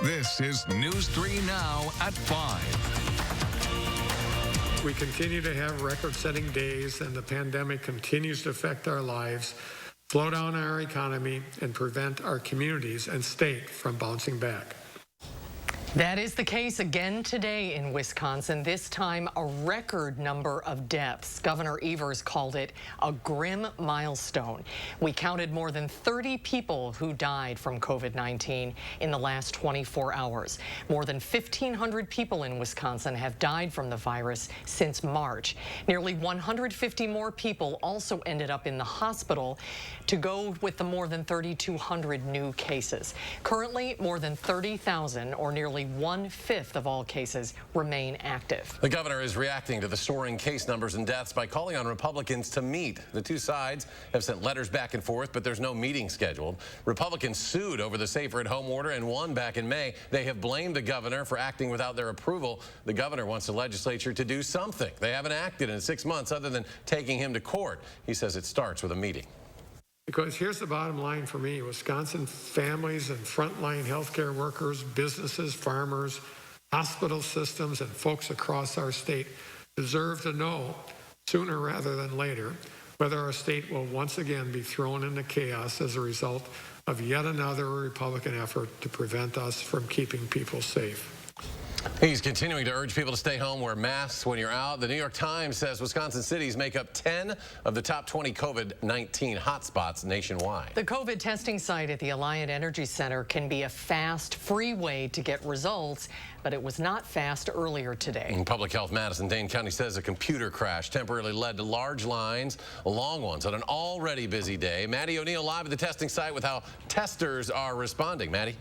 This is News 3 Now at 5. We continue to have record-setting days, and the pandemic continues to affect our lives, slow down our economy, and prevent our communities and state from bouncing back. That is the case again today in Wisconsin, this time a record number of deaths. Governor Evers called it a grim milestone. We counted more than 30 people who died from COVID-19 in the last 24 hours. More than 1,500 people in Wisconsin have died from the virus since March. Nearly 150 more people also ended up in the hospital, to go with the more than 3,200 new cases. Currently, more than 30,000, or nearly 1/5 of all cases, remain active. The governor is reacting to the soaring case numbers and deaths by calling on Republicans to meet. The two sides have sent letters back and forth, but there's no meeting scheduled. Republicans sued over the safer-at-home order and won back in May. They have blamed the governor for acting without their approval. The governor wants the legislature to do something. They haven't acted in 6 months other than taking him to court. He says it starts with a meeting. Because here's the bottom line for me: Wisconsin families and frontline healthcare workers, businesses, farmers, hospital systems, and folks across our state deserve to know sooner rather than later whether our state will once again be thrown into chaos as a result of yet another Republican effort to prevent us from keeping people safe. He's continuing to urge people to stay home, wear masks when you're out. The New York Times says Wisconsin cities make up 10 of the top 20 COVID-19 hotspots nationwide. The COVID testing site at the Alliant Energy Center can be a fast, free way to get results, but it was not fast earlier today. In Public Health Madison, Dane County says a computer crash temporarily led to large lines, long ones, on an already busy day. Maddie O'Neill live at the testing site with how testers are responding. Maddie?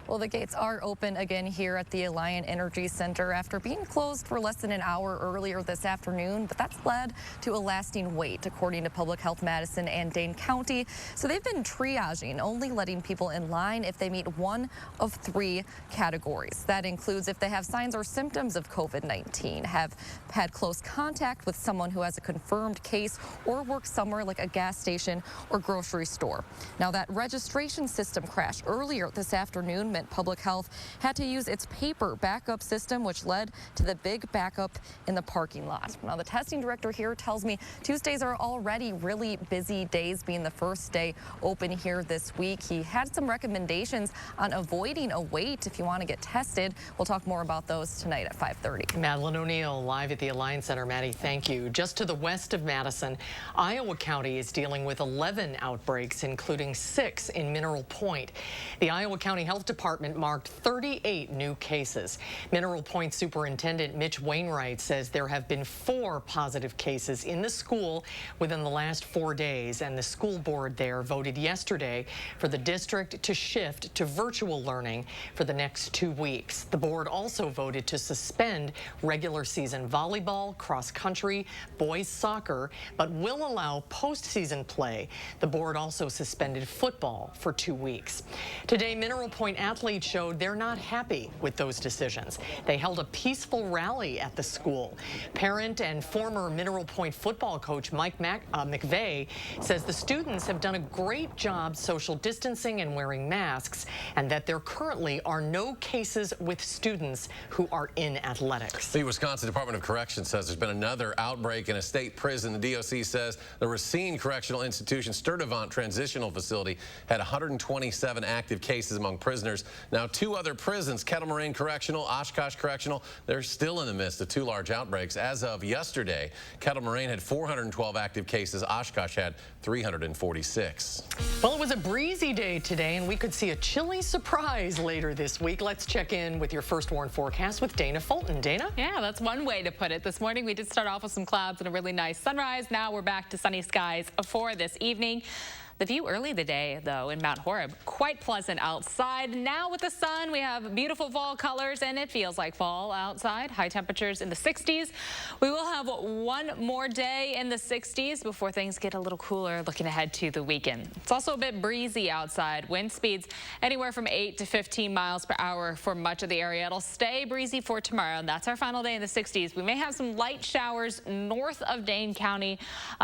Well, the gates are open again here at the Alliant Energy Center after being closed for less than an hour earlier this afternoon, but that's led to a lasting wait, according to Public Health Madison and Dane County. So they've been triaging, only letting people in line if they meet one of 3 categories. That includes if they have signs or symptoms of COVID-19, have had close contact with someone who has a confirmed case, or work somewhere like a gas station or grocery store. Now, that registration system crash earlier this afternoon meant Public Health had to use its paper backup system, which led to the big backup in the parking lot. Now, the testing director here tells me Tuesdays are already really busy days, being the first day open here this week. He had some recommendations on avoiding a wait if you want to get tested. We'll talk more about those tonight at 5:30. Madeline O'Neill live at the Alliance Center. Maddie, thank you. Just to the west of Madison, Iowa County is dealing with 11 outbreaks, including 6 in Mineral Point. The Iowa County Health Department marked 38 new cases. Mineral Point Superintendent Mitch Wainwright says there have been 4 positive cases in the school within the last 4 days, and the school board there voted yesterday for the district to shift to virtual learning for the next 2 weeks. The board also voted to suspend regular season volleyball, cross country, boys soccer, but will allow postseason play. The board also suspended football for 2 weeks. Today, Mineral Point athletes showed they're not happy with those decisions. They held a peaceful rally at the school. Parent and former Mineral Point football coach Mike McVeigh says the students have done a great job social distancing and wearing masks, and that there currently are no cases with students who are in athletics. The Wisconsin Department of Corrections says there's been another outbreak in a state prison. The DOC says the Racine Correctional Institution Sturtevant Transitional Facility had 127 active cases among prisoners. Now, 2 other prisons, Kettle Moraine Correctional, Oshkosh Correctional, they're still in the midst of 2 large outbreaks. As of yesterday, Kettle Moraine had 412 active cases. Oshkosh had 346. Well, it was a breezy day today, and we could see a chilly surprise later this week. Let's check in with your first warn forecast with Dana Fulton. Dana? Yeah, that's one way to put it. This morning we did start off with some clouds and a really nice sunrise. Now we're back to sunny skies for this evening. The view early today, though, in Mount Horeb, quite pleasant outside. Now with the sun, we have beautiful fall colors, and it feels like fall outside. High temperatures in the 60s. We will have one more day in the 60s before things get a little cooler looking ahead to the weekend. It's also a bit breezy outside. Wind speeds anywhere from 8 to 15 miles per hour for much of the area. It'll stay breezy for tomorrow, and that's our final day in the 60s. We may have some light showers north of Dane County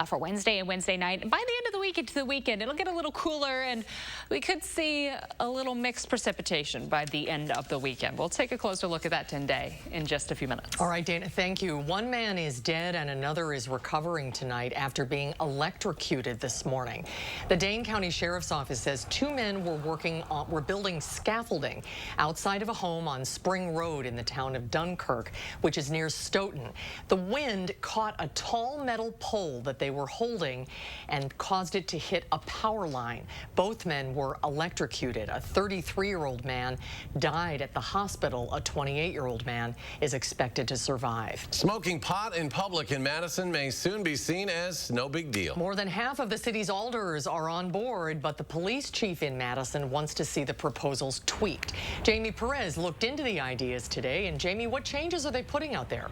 for Wednesday and Wednesday night. And by the end of the week into the weekend, it'll get a little cooler, and we could see a little mixed precipitation by the end of the weekend. We'll take a closer look at that today in just a few minutes. All right, Dana, thank you. One man is dead and another is recovering tonight after being electrocuted this morning. The Dane County Sheriff's Office says two men were building scaffolding outside of a home on Spring Road in the town of Dunkirk, which is near Stoughton. The wind caught a tall metal pole that they were holding and caused it to hit a power line. Both men were electrocuted. A 33-year-old man died at the hospital. A 28-year-old man is expected to survive. Smoking pot in public in Madison may soon be seen as no big deal. More than half of the city's alders are on board, but the police chief in Madison wants to see the proposals tweaked. Jamie Perez looked into the ideas today. And Jamie, what changes are they putting out there?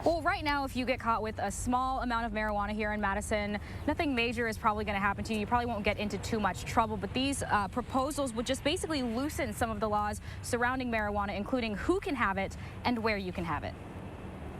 Well, right now, if you get caught with a small amount of marijuana here in Madison, nothing major is probably going to happen to you. You probably won't get into too much trouble, but these proposals would just basically loosen some of the laws surrounding marijuana, including who can have it and where you can have it.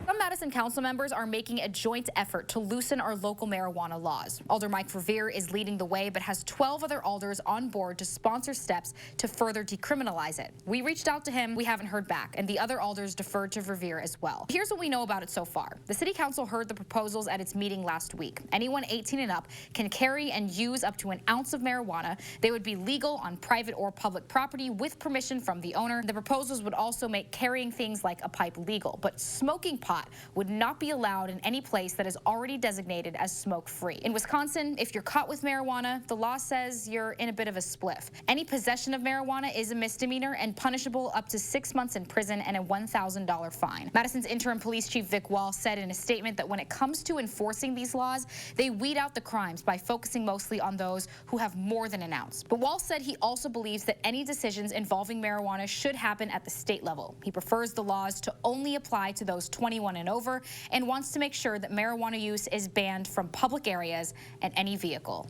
Some Madison council members are making a joint effort to loosen our local marijuana laws. Alder Mike Revere is leading the way, but has 12 other alders on board to sponsor steps to further decriminalize it. We reached out to him, we haven't heard back, and the other alders deferred to Revere as well. Here's what we know about it so far. The city council heard the proposals at its meeting last week. Anyone 18 and up can carry and use up to an ounce of marijuana. They would be legal on private or public property with permission from the owner. The proposals would also make carrying things like a pipe legal, but smoking pot would not be allowed in any place that is already designated as smoke-free. In Wisconsin, if you're caught with marijuana, the law says you're in a bit of a spliff. Any possession of marijuana is a misdemeanor and punishable up to 6 months in prison and a $1,000 fine. Madison's interim police chief Vic Wall said in a statement that when it comes to enforcing these laws, they weed out the crimes by focusing mostly on those who have more than an ounce. But Wall said he also believes that any decisions involving marijuana should happen at the state level. He prefers the laws to only apply to those 21 and over, and wants to make sure that marijuana use is banned from public areas and any vehicle.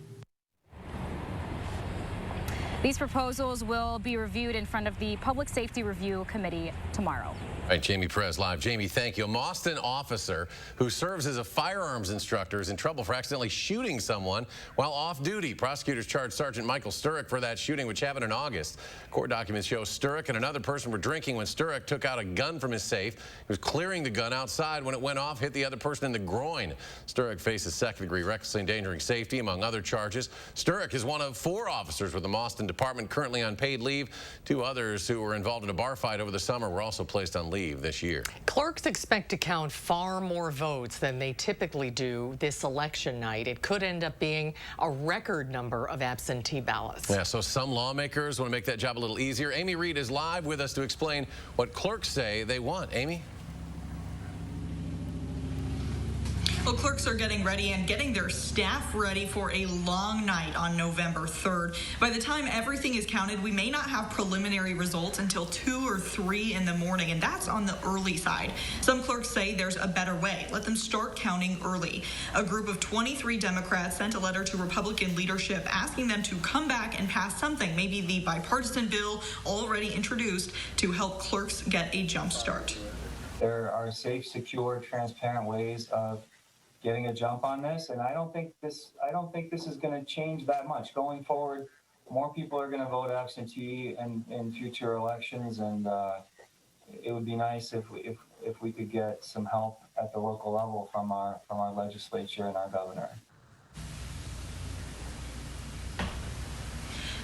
These proposals will be reviewed in front of the Public Safety Review Committee tomorrow. All right, Jamie Perez live. Jamie, thank you. A Mauston officer who serves as a firearms instructor is in trouble for accidentally shooting someone while off duty. Prosecutors charged Sergeant Michael Sturrock for that shooting, which happened in August. Court documents show Sturrock and another person were drinking when Sturrock took out a gun from his safe. He was clearing the gun outside when it went off, hit the other person in the groin. Sturrock faces second-degree recklessly endangering safety, among other charges. Sturrock is one of 4 officers with the Mauston Department currently on paid leave. 2 others who were involved in a bar fight over the summer were also placed on leave this year. Clerks expect to count far more votes than they typically do this election night. It could end up being a record number of absentee ballots. Yeah, so some lawmakers want to make that job a little easier. Amy Reed is live with us to explain what clerks say they want. Amy? Well, clerks are getting ready and getting their staff ready for a long night on November 3rd. By the time everything is counted, we may not have preliminary results until 2 or 3 in the morning, and that's on the early side. Some clerks say there's a better way. Let them start counting early. A group of 23 Democrats sent a letter to Republican leadership asking them to come back and pass something, maybe the bipartisan bill already introduced, to help clerks get a jump start. There are safe, secure, transparent ways of getting a jump on this, and I don't think this is going to change that much going forward. More people are going to vote absentee in future elections, and it would be nice if we could get some help at the local level from our legislature and our governor.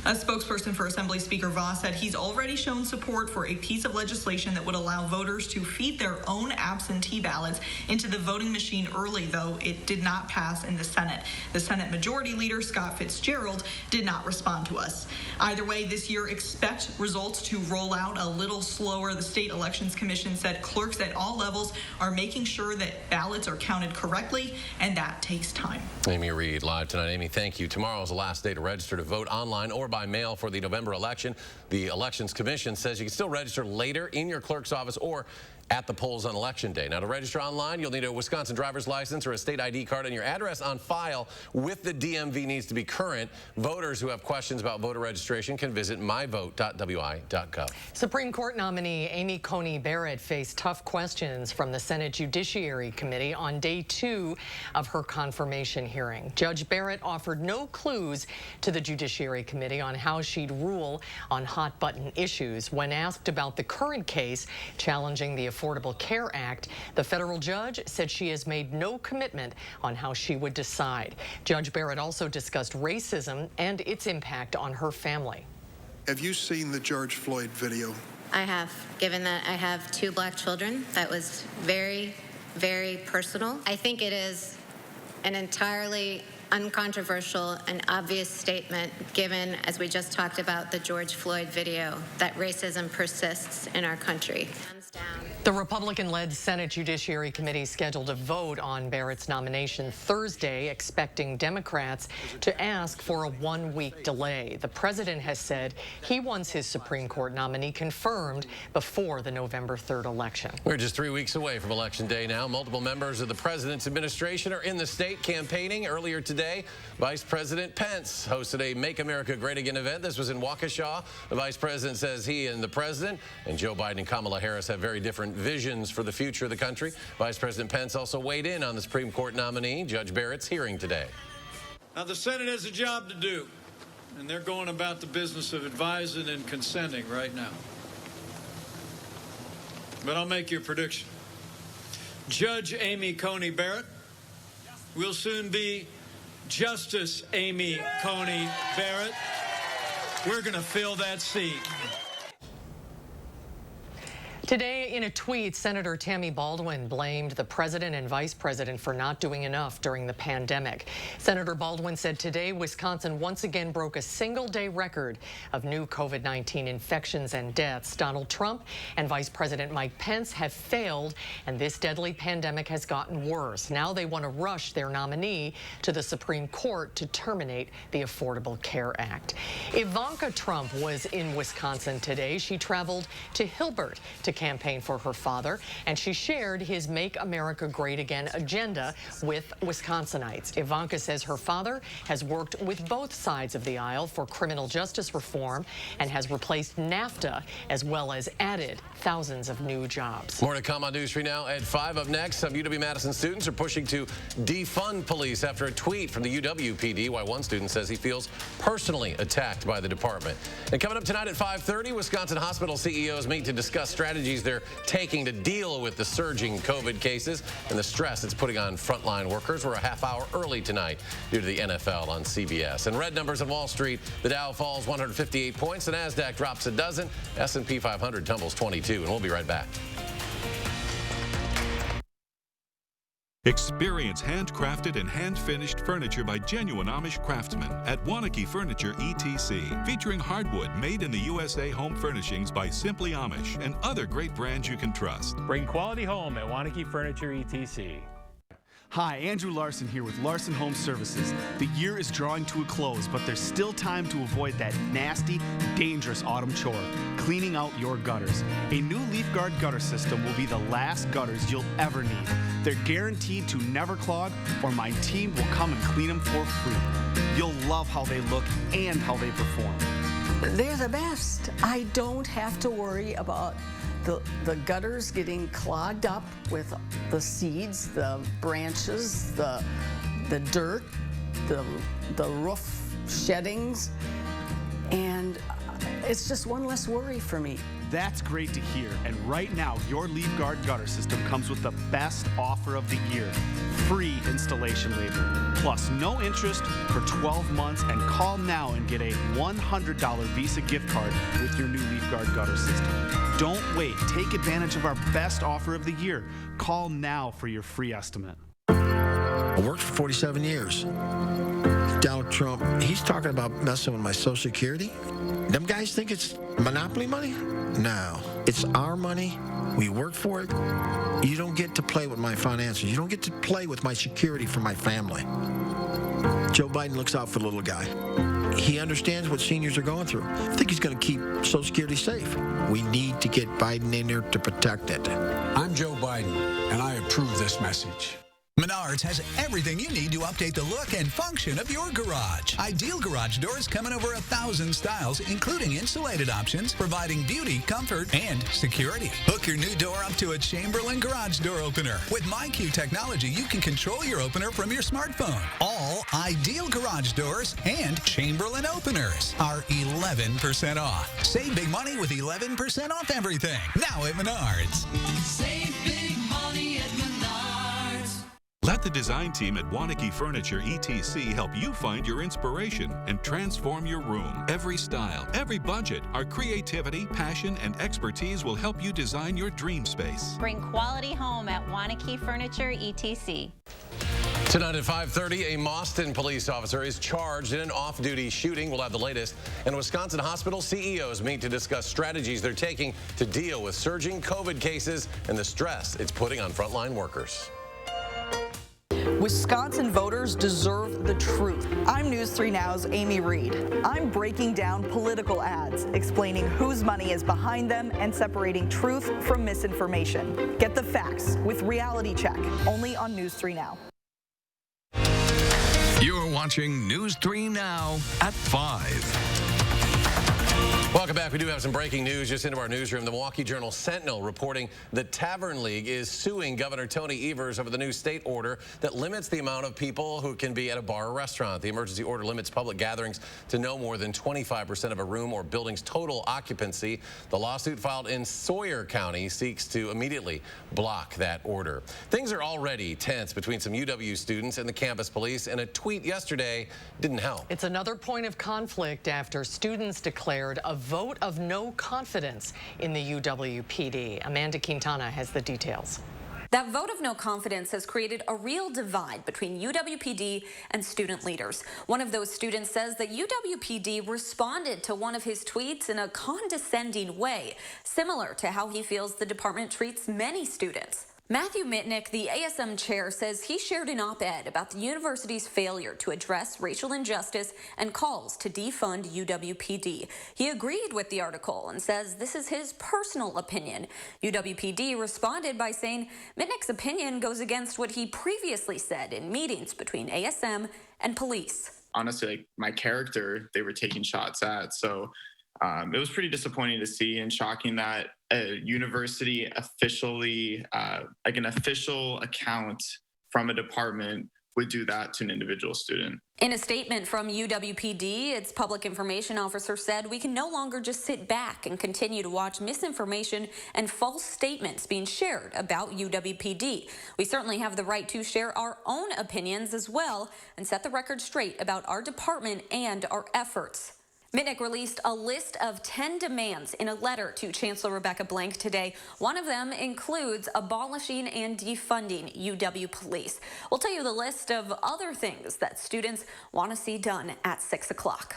A spokesperson for Assembly Speaker Voss said he's already shown support for a piece of legislation that would allow voters to feed their own absentee ballots into the voting machine early, though it did not pass in the Senate. The Senate Majority Leader, Scott Fitzgerald, did not respond to us. Either way, this year, expect results to roll out a little slower. The State Elections Commission said clerks at all levels are making sure that ballots are counted correctly, and that takes time. Amy Reed live tonight. Amy, thank you. Tomorrow is the last day to register to vote online or by mail for the November election. The Elections Commission says you can still register later in your clerk's office or at the polls on Election Day. Now, to register online, you'll need a Wisconsin driver's license or a state ID card, and your address on file with the DMV needs to be current. Voters who have questions about voter registration can visit myvote.wi.gov. Supreme Court nominee Amy Coney Barrett faced tough questions from the Senate Judiciary Committee on day 2 of her confirmation hearing. Judge Barrett offered no clues to the Judiciary Committee on how she'd rule on hot-button issues. When asked about the current case challenging the Affordable Care Act, the federal judge said she has made no commitment on how she would decide. Judge Barrett also discussed racism and its impact on her family. Have you seen the George Floyd video? I have. Given that I have 2 black children, that was very, very personal. I think it is an entirely uncontroversial and obvious statement, given, as we just talked about, the George Floyd video, that racism persists in our country. The Republican-led Senate Judiciary Committee scheduled a vote on Barrett's nomination Thursday, expecting Democrats to ask for a 1-week delay. The president has said he wants his Supreme Court nominee confirmed before the November 3rd election. We're just 3 weeks away from Election Day now. Multiple members of the president's administration are in the state campaigning. Earlier today, Vice President Pence hosted a Make America Great Again event. This was in Waukesha. The vice president says he and the president and Joe Biden and Kamala Harris have very different visions for the future of the country. Vice President Pence also weighed in on the Supreme Court nominee, Judge Barrett's hearing today. Now, the Senate has a job to do, and they're going about the business of advising and consenting right now. But I'll make you a prediction. Judge Amy Coney Barrett will soon be Justice Amy Coney Barrett. We're going to fill that seat. Today, in a tweet, Senator Tammy Baldwin blamed the president and vice president for not doing enough during the pandemic. Senator Baldwin said today Wisconsin once again broke a single-day record of new COVID-19 infections and deaths. Donald Trump and Vice President Mike Pence have failed, and this deadly pandemic has gotten worse. Now they want to rush their nominee to the Supreme Court to terminate the Affordable Care Act. Ivanka Trump was in Wisconsin today. She traveled to Hilbert to campaign for her father, and she shared his Make America Great Again agenda with Wisconsinites. Ivanka says her father has worked with both sides of the aisle for criminal justice reform and has replaced NAFTA as well as added thousands of new jobs. More to come on News 3 Now at 5. Up next, some UW-Madison students are pushing to defund police after a tweet from the UW-PD, why one student says he feels personally attacked by the department. And coming up tonight at 5:30, Wisconsin hospital CEOs meet to discuss strategies they're taking to deal with the surging COVID cases and the stress it's putting on frontline workers. We're a half hour early tonight due to the NFL on CBS. And red numbers on Wall Street. The Dow falls 158 points. The NASDAQ drops a dozen. S&P 500 tumbles 22. And we'll be right back. Experience handcrafted and hand-finished furniture by genuine Amish craftsmen at Wanakee Furniture ETC, featuring hardwood made in the USA home furnishings by Simply Amish and other great brands you can trust. Bring quality home at Wanakee Furniture ETC. Hi, Andrew Larson here with Larson Home Services. The year is drawing to a close, but there's still time to avoid that nasty, dangerous autumn chore, cleaning out your gutters. A new Leaf Guard gutter system will be the last gutters you'll ever need. They're guaranteed to never clog, or my team will come and clean them for free. You'll love how they look and how they perform. They're the best. I don't have to worry about the gutters getting clogged up with the seeds, the branches, the dirt, the roof sheddings, and it's just one less worry for me. That's great to hear, and right now your Leaf Guard gutter system comes with the best offer of the year. Free installation labor, plus no interest for 12 months, and call now and get a $100 Visa gift card with your new Leaf Guard gutter system. Don't wait, take advantage of our best offer of the year. Call now for your free estimate. I worked for 47 years. Donald Trump, he's talking about messing with my Social Security. Them guys think it's monopoly money? No, it's our money. We work for it. You don't get to play with my finances. You don't get to play with my security for my family. Joe Biden looks out for the little guy. He understands what seniors are going through. I think he's going to keep Social Security safe. We need to get Biden in there to protect it. I'm Joe Biden, and I approve this message. Menards has everything you need to update the look and function of your garage. Ideal garage doors come in over 1,000 styles, including insulated options, providing beauty, comfort, and security. Hook your new door up to a Chamberlain garage door opener. With MyQ technology, you can control your opener from your smartphone. All Ideal garage doors and Chamberlain openers are 11% off. Save big money with 11% off everything. Now at Menards. Save big money at Menards. Let the design team at Wanakee Furniture ETC help you find your inspiration and transform your room. Every style, every budget, our creativity, passion, and expertise will help you design your dream space. Bring quality home at Wanakee Furniture ETC. Tonight at 5:30, a Mauston police officer is charged in an off-duty shooting. We'll have the latest. And Wisconsin hospital CEOs meet to discuss strategies they're taking to deal with surging COVID cases and the stress it's putting on frontline workers. Wisconsin voters deserve the truth. I'm News 3 Now's Amy Reed. I'm breaking down political ads, explaining whose money is behind them and separating truth from misinformation. Get the facts with Reality Check, only on News 3 Now. You're watching News 3 Now at 5. Welcome back. We do have some breaking news just into our newsroom. The Milwaukee Journal Sentinel reporting the Tavern League is suing Governor Tony Evers over the new state order that limits the amount of people who can be at a bar or restaurant. The emergency order limits public gatherings to no more than 25% of a room or building's total occupancy. The lawsuit filed in Sawyer County seeks to immediately block that order. Things are already tense between some UW students and the campus police, and a tweet yesterday didn't help. It's another point of conflict after students declared a vote of no confidence in the UW-PD. Amanda Quintana has the details. That vote of no confidence has created a real divide between UW-PD and student leaders. One of those students says that UW-PD responded to one of his tweets in a condescending way, similar to how he feels the department treats many students. Matthew Mitnick, the ASM chair, says he shared an op-ed about the university's failure to address racial injustice and calls to defund UW-PD. He agreed with the article and says this is his personal opinion. UW-PD responded by saying Mitnick's opinion goes against what he previously said in meetings between ASM and police. Honestly, like my character, they were taking shots at, so it was pretty disappointing to see and shocking that a university officially, like an official account from a department would do that to an individual student. In a statement from UW-PD, its public information officer said we can no longer just sit back and continue to watch misinformation and false statements being shared about UW-PD. We certainly have the right to share our own opinions as well and set the record straight about our department and our efforts. Mitnick released a list of 10 demands in a letter to Chancellor Rebecca Blank today. One of them includes abolishing and defunding UW police. We'll tell you the list of other things that students want to see done at 6 o'clock.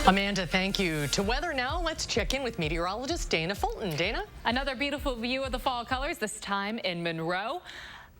Amanda, thank you. To weather now, let's check in with meteorologist Dana Fulton. Dana? Another beautiful view of the fall colors, this time in Monroe.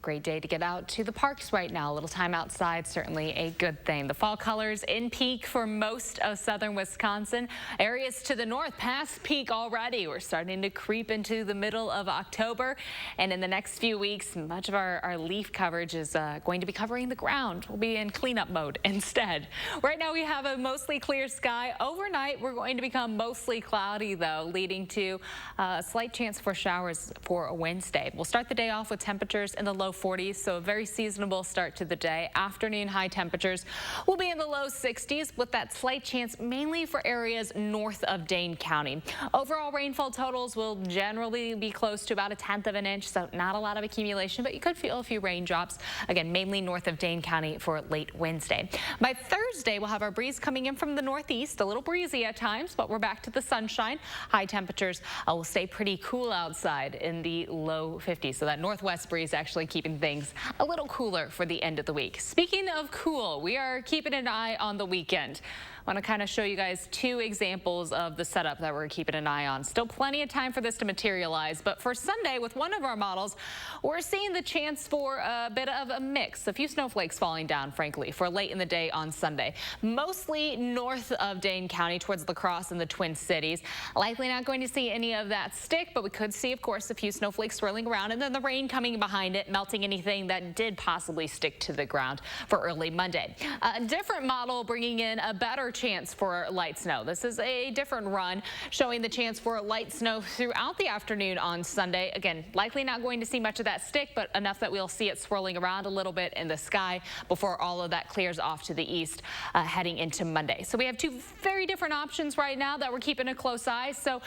Great day to get out to the parks right now. A little time outside, certainly a good thing. The fall colors in peak for most of southern Wisconsin. Areas to the north past peak already. We're starting to creep into the middle of October. And in the next few weeks, much of our leaf coverage is going to be covering the ground. We'll be in cleanup mode instead. Right now we have a mostly clear sky. Overnight, we're going to become mostly cloudy, though, leading to a slight chance for showers for Wednesday. We'll start the day off with temperatures in the low 40s, so a very seasonable start to the day. Afternoon high temperatures will be in the low 60s with that slight chance mainly for areas north of Dane County. Overall rainfall totals will generally be close to about 1/10 of an inch, so not a lot of accumulation, but you could feel a few raindrops. Again, mainly north of Dane County for late Wednesday. By Thursday, we'll have our breeze coming in from the northeast, a little breezy at times, but we're back to the sunshine. High temperatures will stay pretty cool outside in the low 50s, so that northwest breeze actually keeping things a little cooler for the end of the week. Speaking of cool, we are keeping an eye on the weekend. I want to kind of show you guys two examples of the setup that we're keeping an eye on. Still plenty of time for this to materialize, but for Sunday with one of our models, we're seeing the chance for a bit of a mix. A few snowflakes falling down, frankly, for late in the day on Sunday. Mostly north of Dane County towards La Crosse and the Twin Cities. Likely not going to see any of that stick, but we could see, of course, a few snowflakes swirling around and then the rain coming behind it, melting anything that did possibly stick to the ground for early Monday. A different model bringing in a better chance for light snow. This is a different run showing the chance for light snow throughout the afternoon on Sunday. Again, likely not going to see much of that stick, but enough that we'll see it swirling around a little bit in the sky before all of that clears off to the east heading into Monday. So we have two very different options right now that we're keeping a close eye. So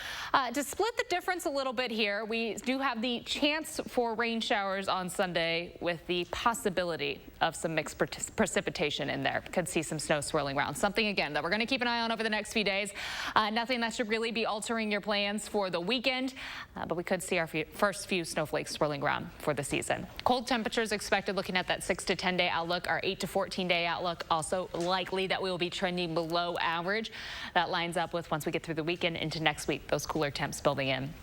to split the difference a little bit here, we do have the chance for rain showers on Sunday with the possibility of some mixed precipitation in there. Could see some snow swirling around. Something, again, that we're going to keep an eye on over the next few days. Nothing that should really be altering your plans for the weekend, but we could see our first few snowflakes swirling around for the season. Cold temperatures expected, looking at that 6 to 10 day outlook. Our 8 to 14 day outlook also likely that we will be trending below average. That lines up with once we get through the weekend into next week, those cooler temps building in.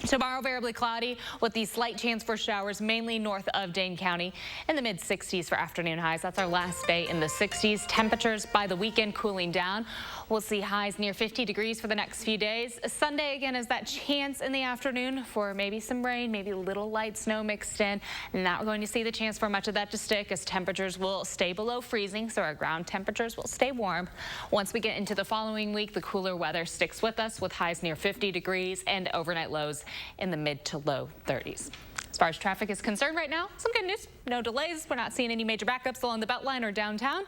Tomorrow, variably cloudy with the slight chance for showers, mainly north of Dane County, in the mid-60s for afternoon highs. That's our last day in the 60s. Temperatures by the weekend cooling down. We'll see highs near 50 degrees for the next few days. Sunday, again, is that chance in the afternoon for maybe some rain, maybe a little light snow mixed in. Not going to see the chance for much of that to stick, as temperatures will stay below freezing, so our ground temperatures will stay warm. Once we get into the following week, the cooler weather sticks with us with highs near 50 degrees and overnight lows in the mid to low 30s. As far as traffic is concerned right now, some good news. No delays. We're not seeing any major backups along the Beltline or downtown.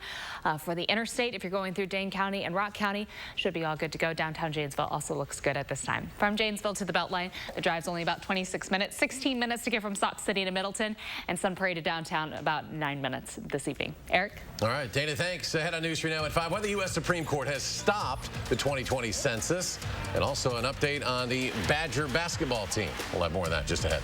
For the interstate, if you're going through Dane County and Rock County, should be all good to go. Downtown Janesville also looks good at this time. From Janesville to the Beltline, the drive's only about 26 minutes, 16 minutes to get from Sauk City to Middleton, and Sun Prairie to downtown about 9 minutes this evening. Eric? All right, Dana, thanks. Ahead on News 3 Now at 5. Why the U.S. Supreme Court has stopped the 2020 census, and also an update on the Badger basketball team. We'll have more of that just ahead.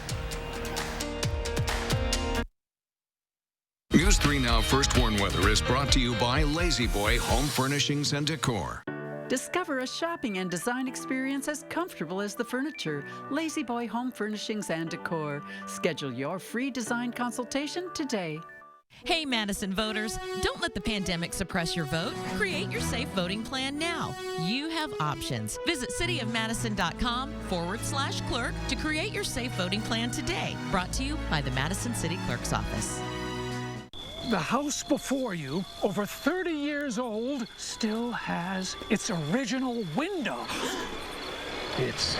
News 3 Now First Warn Weather is brought to you by Lazy Boy Home Furnishings and Decor. Discover a shopping and design experience as comfortable as the furniture. Lazy Boy Home Furnishings and Decor. Schedule your free design consultation today. Hey, Madison voters, don't let the pandemic suppress your vote. Create your safe voting plan now. You have options. Visit cityofmadison.com/clerk to create your safe voting plan today. Brought to you by the Madison City Clerk's Office. The house before you, over 30 years old, still has its original window. It's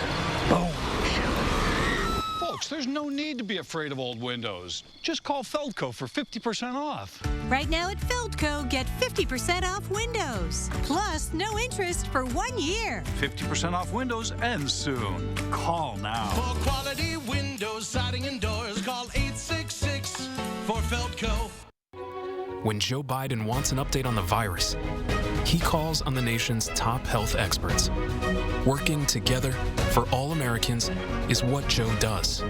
bone chilling. Folks, there's no need to be afraid of old windows. Just call Feldco for 50% off. Right now at Feldco, get 50% off windows. Plus, no interest for 1 year. 50% off windows ends soon. Call now. For quality windows, siding, and doors, call 866 for Feldco. When Joe Biden wants an update on the virus, he calls on the nation's top health experts. Working together for all Americans is what Joe does.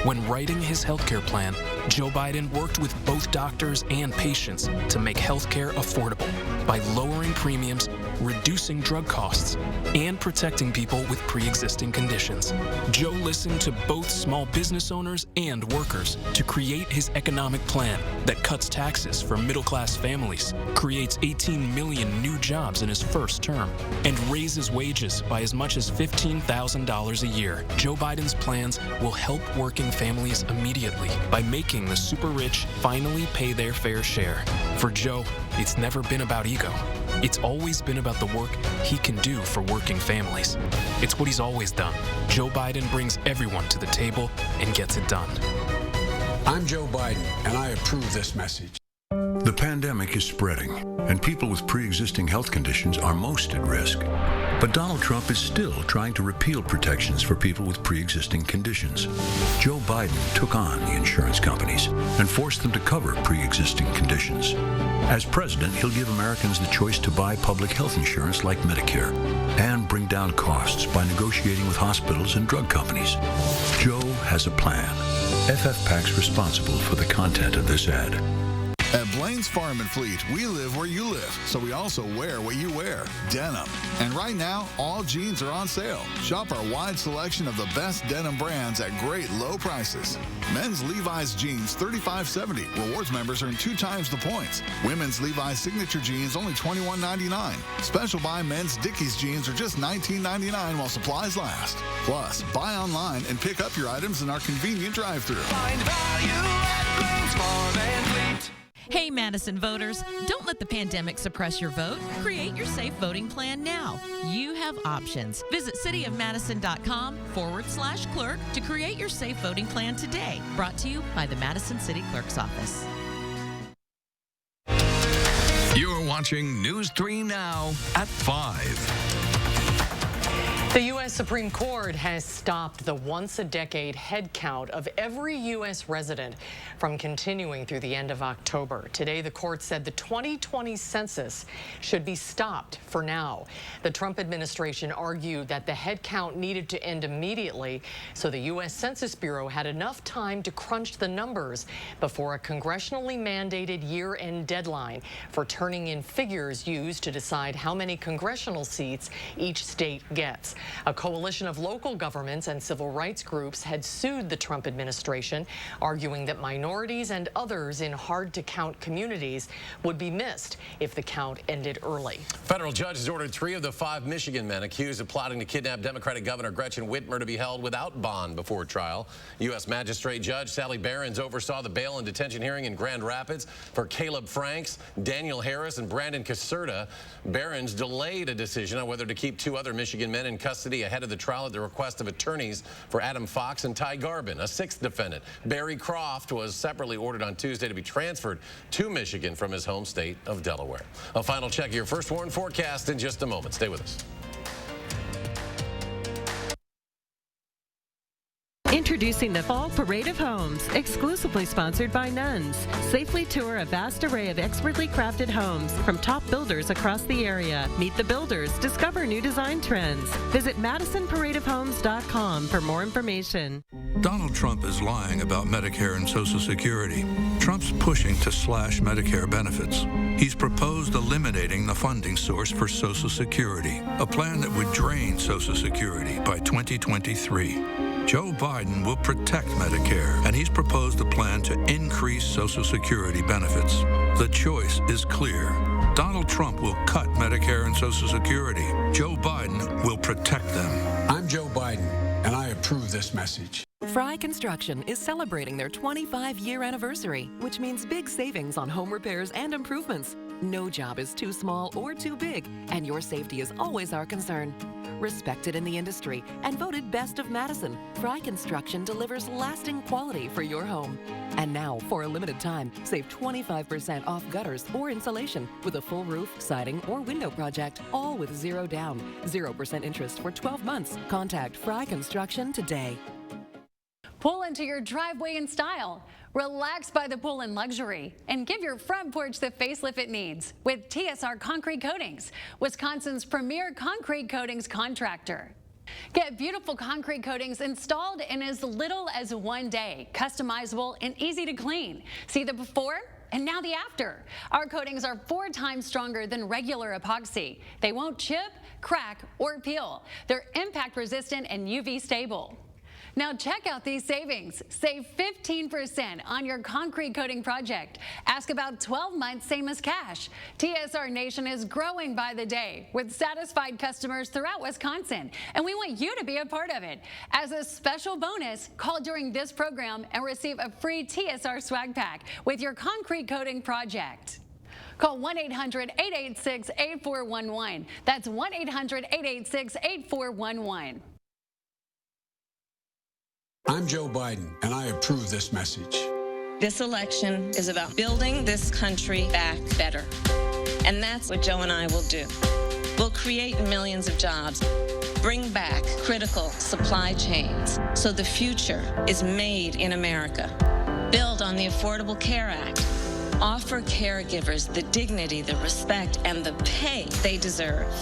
When writing his healthcare plan, Joe Biden worked with both doctors and patients to make healthcare affordable by lowering premiums, reducing drug costs, and protecting people with pre-existing conditions. Joe listened to both small business owners and workers to create his economic plan that cuts taxes for middle-class families, creates 18 million new jobs in his first term, and raises wages by as much as $15,000 a year. Joe Biden's plans will help working families immediately by making the super rich finally pay their fair share. For Joe, it's never been about ego. It's always been about the work he can do for working families. It's what he's always done. Joe Biden brings everyone to the table and gets it done. I'm Joe Biden, and I approve this message. The pandemic is spreading, and people with pre-existing health conditions are most at risk. But Donald Trump is still trying to repeal protections for people with pre-existing conditions. Joe Biden took on the insurance companies and forced them to cover pre-existing conditions. As president, he'll give Americans the choice to buy public health insurance like Medicare and bring down costs by negotiating with hospitals and drug companies. Joe has a plan. FFPAC's responsible for the content of this ad. At Blaine's Farm and Fleet, we live where you live, so we also wear what you wear, denim. And right now, all jeans are on sale. Shop our wide selection of the best denim brands at great low prices. Men's Levi's jeans, $35.70. Rewards members earn 2 times the points. Women's Levi's signature jeans, only $21.99. Special buy men's Dickies jeans are just $19.99 while supplies last. Plus, buy online and pick up your items in our convenient drive-thru. Find value at Blaine's Farm and Fleet. Hey, Madison voters, don't let the pandemic suppress your vote. Create your safe voting plan now. You have options. Visit cityofmadison.com/clerk to create your safe voting plan today. Brought to you by the Madison City Clerk's Office. You're watching News 3 Now at 5. The U.S. Supreme Court has stopped the once-a-decade head count of every U.S. resident from continuing through the end of October. Today, the court said the 2020 census should be stopped for now. The Trump administration argued that the head count needed to end immediately so the U.S. Census Bureau had enough time to crunch the numbers before a congressionally mandated year-end deadline for turning in figures used to decide how many congressional seats each state gets. A coalition of local governments and civil rights groups had sued the Trump administration, arguing that minorities and others in hard-to-count communities would be missed if the count ended early. Federal judges ordered 3 of the 5 Michigan men accused of plotting to kidnap Democratic Governor Gretchen Whitmer to be held without bond before trial. U.S. Magistrate Judge Sally Behrens oversaw the bail and detention hearing in Grand Rapids for Caleb Franks, Daniel Harris, and Brandon Caserta. Behrens delayed a decision on whether to keep 2 other Michigan men in custody ahead of the trial at the request of attorneys for Adam Fox and Ty Garbin. A 6th defendant, Barry Croft, was separately ordered on Tuesday to be transferred to Michigan from his home state of Delaware. A final check of your First Warn forecast in just a moment. Stay with us. Introducing the Fall Parade of Homes, exclusively sponsored by Nuns. Safely tour a vast array of expertly crafted homes from top builders across the area. Meet the builders, discover new design trends. Visit MadisonParadeOfHomes.com for more information. Donald Trump is lying about Medicare and Social Security. Trump's pushing to slash Medicare benefits. He's proposed eliminating the funding source for Social Security, a plan that would drain Social Security by 2023. Joe Biden will protect Medicare, and he's proposed a plan to increase Social Security benefits. The choice is clear. Donald Trump will cut Medicare and Social Security. Joe Biden will protect them. I'm Joe Biden, and I approve this message. Fry Construction is celebrating their 25-year anniversary, which means big savings on home repairs and improvements. No job is too small or too big, and your safety is always our concern. Respected in the industry and voted Best of Madison, Fry Construction delivers lasting quality for your home. And now, for a limited time, save 25% off gutters or insulation with a full roof, siding, or window project, all with 0 down, 0% interest for 12 months. Contact Fry Construction today. Pull into your driveway in style. Relax by the pool in luxury and give your front porch the facelift it needs with TSR Concrete Coatings, Wisconsin's premier concrete coatings contractor. Get beautiful concrete coatings installed in as little as 1 day, customizable and easy to clean. See the before and now the after. Our coatings are 4 times stronger than regular epoxy. They won't chip, crack, or peel. They're impact resistant and UV stable. Now check out these savings. Save 15% on your concrete coating project. Ask about 12 months, same as cash. TSR Nation is growing by the day with satisfied customers throughout Wisconsin, and we want you to be a part of it. As a special bonus, call during this program and receive a free TSR swag pack with your concrete coating project. Call 1-800-886-8411. That's 1-800-886-8411. I'm Joe Biden, and I approve this message. This election is about building this country back better. And that's what Joe and I will do. We'll create millions of jobs, bring back critical supply chains so the future is made in America. Build on the Affordable Care Act. Offer caregivers the dignity, the respect, and the pay they deserve.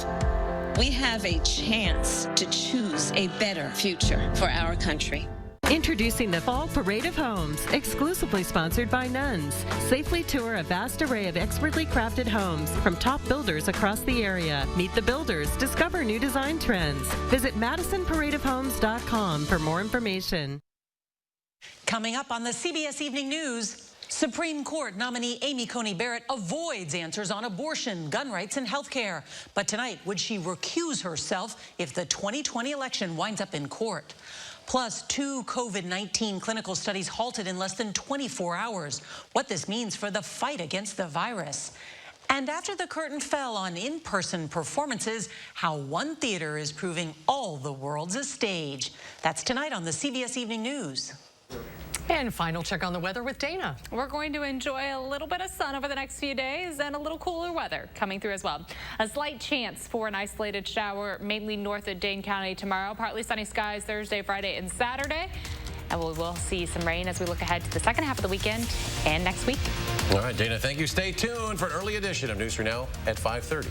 We have a chance to choose a better future for our country. Introducing the Fall Parade of Homes, exclusively sponsored by Nuns. Safely tour a vast array of expertly crafted homes from top builders across the area. Meet the builders, discover new design trends. Visit MadisonParadeOfHomes.com for more information. Coming up on the CBS Evening News, Supreme Court nominee Amy Coney Barrett avoids answers on abortion, gun rights, and health care. But tonight, would she recuse herself if the 2020 election winds up in court? Plus, 2 COVID-19 clinical studies halted in less than 24 hours. What this means for the fight against the virus. And after the curtain fell on in-person performances, how one theater is proving all the world's a stage. That's tonight on the CBS Evening News. And final check on the weather with Dana. We're going to enjoy a little bit of sun over the next few days and a little cooler weather coming through as well. A slight chance for an isolated shower, mainly north of Dane County tomorrow. Partly sunny skies Thursday, Friday, and Saturday. And we will see some rain as we look ahead to the second half of the weekend and next week. All right, Dana, thank you. Stay tuned for an early edition of News 3 Now at 5:30.